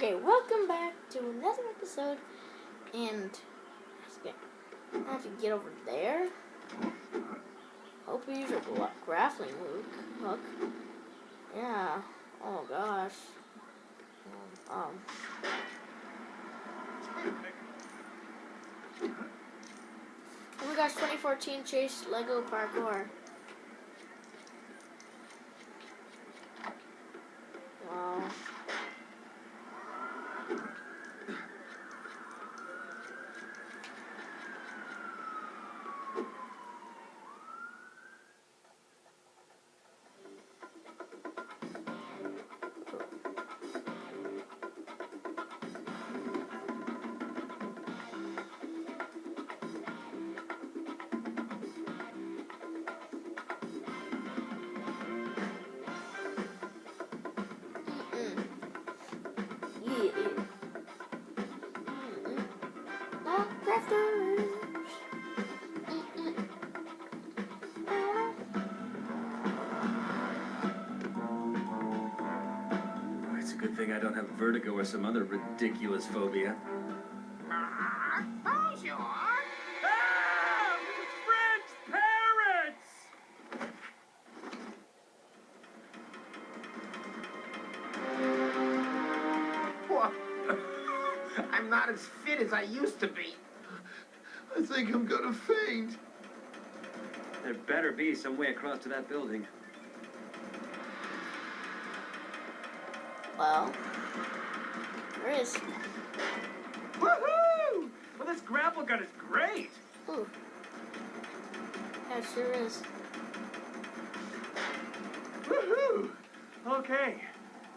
Okay, welcome back to another episode, and I have to get over there. Hope we use a grappling hook. Yeah. Oh gosh. Oh my gosh, 2014 Chase Lego Parkour. Wow. It's a good thing I don't have vertigo or some other ridiculous phobia. Bonjour! Ah! Fred's parents! What? I'm not as fit as I used to be. I think I'm gonna faint. There better be some way across to that building. Well, there is. Woohoo! Well, this grapple gun is great! Ooh. Yeah, it sure is. Woohoo! Okay,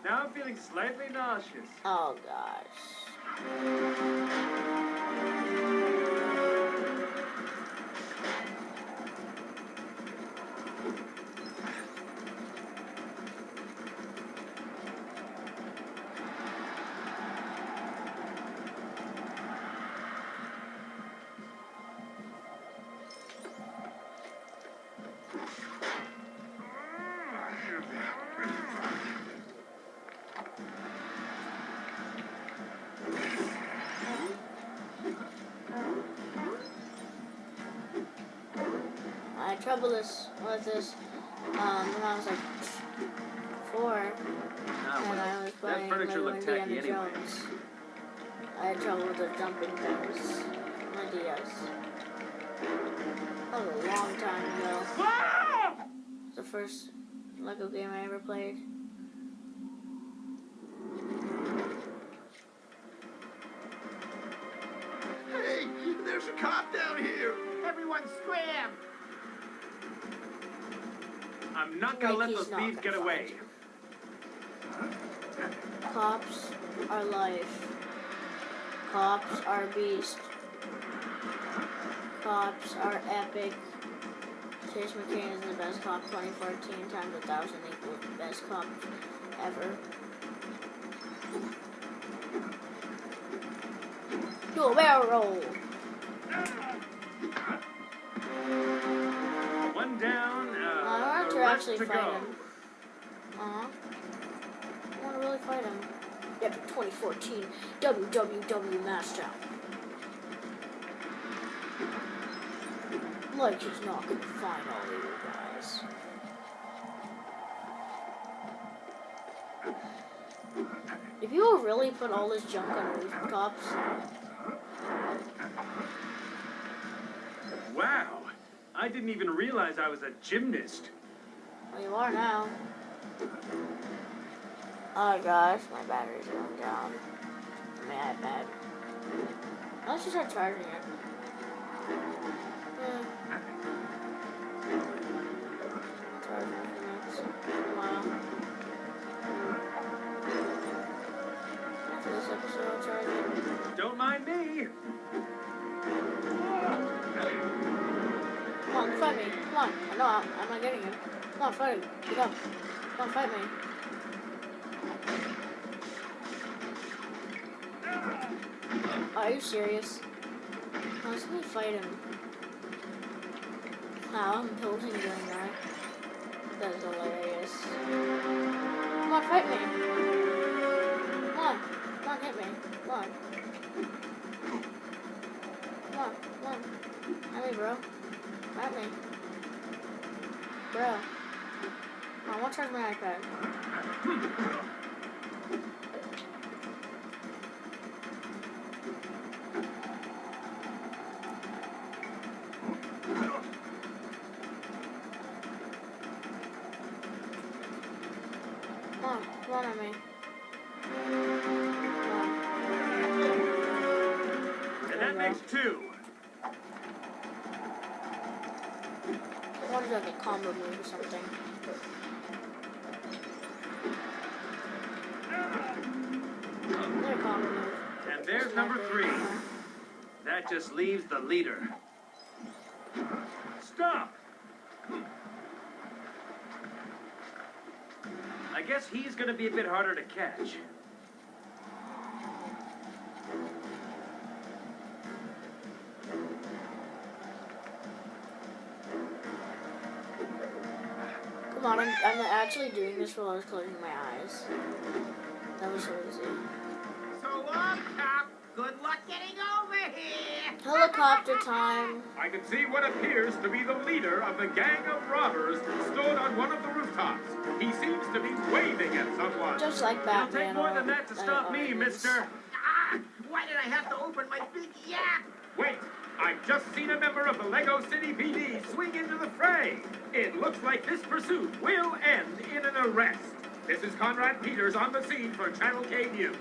now I'm feeling slightly nauseous. Oh gosh. I had trouble with this when I was like 4, and I was playing that furniture Lego looked tacky Indiana anyway. Jones. I had trouble with the jumping things. My DS. That was a long time ago. Ah! It's the first Lego game I ever played. Hey, there's a cop down here. Everyone scram! I'm not gonna Like let he's those not thieves gonna get away. Cops are life. Cops are beast. Cops are epic. Chase McCain is the best cop 2014 times 1,000 equals the best cop ever. Do a barrel roll. One down, I want the to rest actually to fight go. him. I want to really fight him. Yep, 2014 WWW Matchdown. Like he's not gonna find all you guys. If people really put all this junk on rooftops, Wow, I didn't even realize I was a gymnast. well, you are now. Oh gosh, my battery's going down. My iPad. Let's just start charging it. Charging it for next while. After this episode, I'll charge it. Don't mind me. Come on, fight me. Come on. I know I'm not getting you. Come on, fight me. Get up. Come on, fight me. Are you serious? I was gonna fight him. How I'm building doing that. That is hilarious. Come on, fight me. Come on. Come on, Come on. Come on, come on. At me, bro. At me. Bro. I want to charge my iPad. Come on at me. And that makes 2. I wanted like a combo move or something. Another combo move. And there's number 3. That just leaves the leader. Stop! I guess he's gonna be a bit harder to catch. Come on, I'm actually doing this while I was closing my eyes. That was so easy. So long, cop. Good luck getting over here. Helicopter time. I can see what appears to be the leader of the gang of robbers stood on one of the rooftops. He seems to be waving at someone. Just like It'll Batman. take more than that to stop me, mister. Ah, why did I have to open my big yap? Wait, I've just seen a member of the Lego City PD swing into the fray. It looks like this pursuit will end in an arrest. This is Conrad Peters on the scene for Channel K News.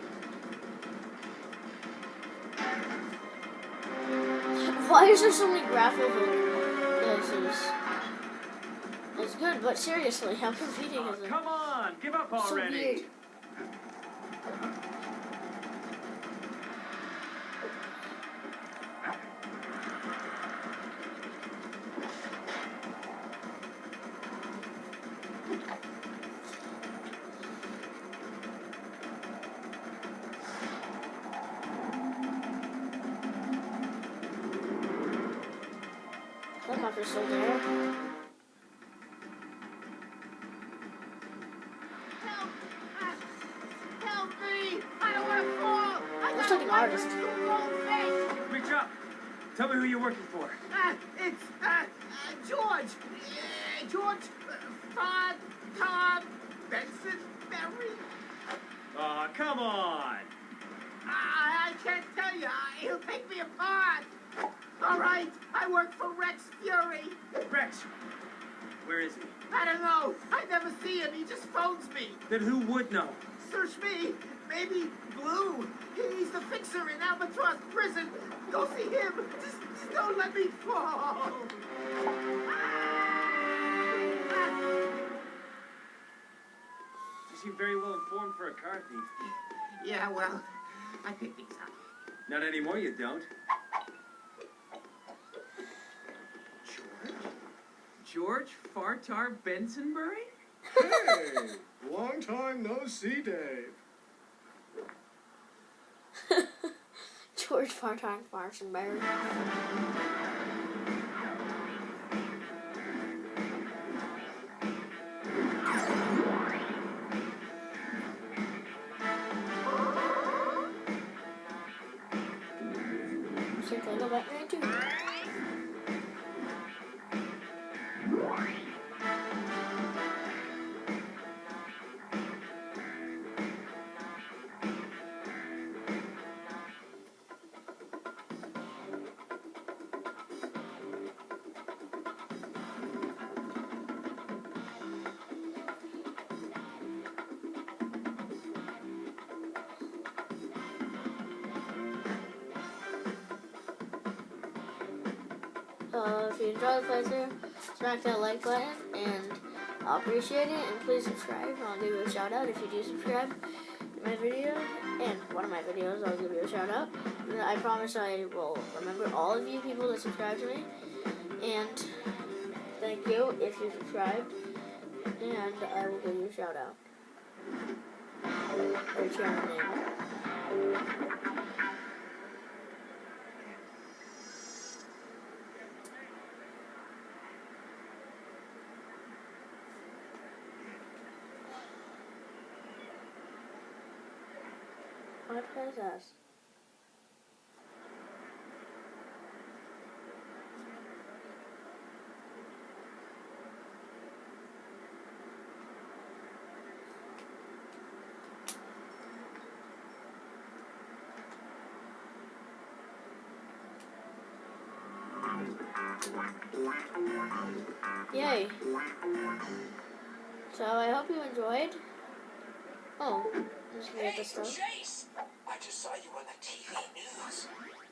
Why is there so many graphical places? It's good, but seriously, how confusing Oh, is it? come on, give up So already. weird. Helicopter's still there. Help! Help me! I don't want to fall! I Looks got like an a artist. whole face! Reach up. Tell me who you're working for. It's George. George Tom Benson Berry. Aw, come on. I can't tell you. He'll take me apart. All right, I work for Rex Fury. Rex, where is he? I don't know. I never see him. He just phones me. Then who would know? Search me. Maybe Blue. He's the fixer in Albatross Prison. Go see him. Just don't let me fall. You seem very well informed for a car thief. Yeah, well, I picked things up. Not anymore, you don't. George Fartar Bensonbury? Hey, long time no see, Dave. George Fartar Farsenberry. Seems like a Batman too. If you enjoyed the playthrough, smack that like button, and I'll appreciate it. And please subscribe. I'll give you a shout out if you do subscribe to my video. And one of my videos, I'll give you a shout out. And I promise I will remember all of you people that subscribe to me. And thank you if you subscribed. And I will give you a shout out. Or channel name. What is this? Yay. So I hope you enjoyed. Oh, I'm just gonna get this stuff. Chase! I just saw you on the TV news.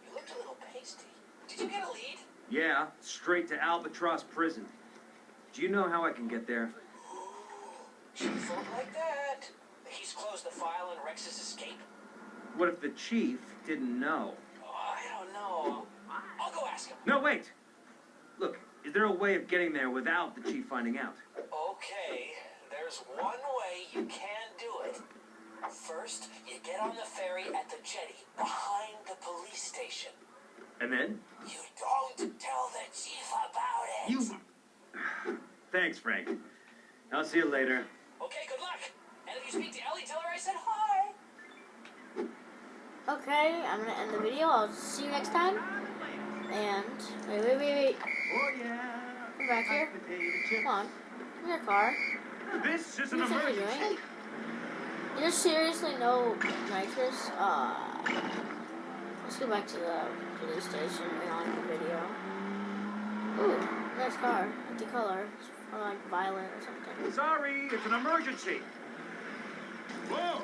You looked a little pasty. Did you get a lead? Yeah, straight to Albatross Prison. Do you know how I can get there? Chief won't like that. He's closed the file on Rex's escape. What if the chief didn't know? Oh, I don't know. I'll go ask him. No, wait! Look, is there a way of getting there without the chief finding out? Okay, there's one way you can do it. First, you get on the ferry at the jetty behind the police station. And then? You don't tell the chief about it. You... Thanks, Frank. I'll see you later. Okay, good luck. And if you speak to Ellie, tell her I said hi. Okay, I'm gonna end the video. I'll see you next time. And wait. Oh, yeah. Come back here. Potato chip. Come on. In your car. This is an What are you emergency. doing? There's seriously no nitrous. Let's go back to the police station and on the video. Ooh, nice car. What the color? Or like violet or something. Sorry, it's an emergency. Whoa.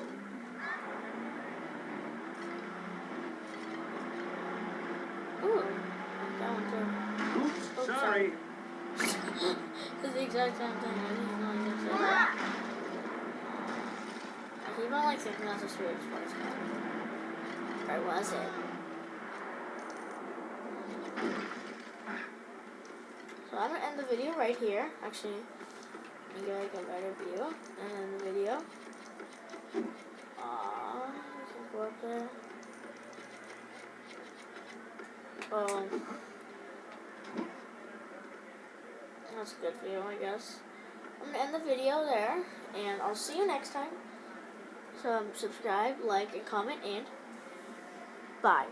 Ooh, that one too. Oops, Oh, sorry. It's the exact same thing. I didn't know you said that. I keep on like thinking that's a Swedish sports car. Or was it? So I'm gonna end the video right here. Actually, let me get like a better view and end the video. We can go up there. That's a good view, I guess. I'm gonna end the video there, and I'll see you next time. So subscribe, like, and comment, and bye.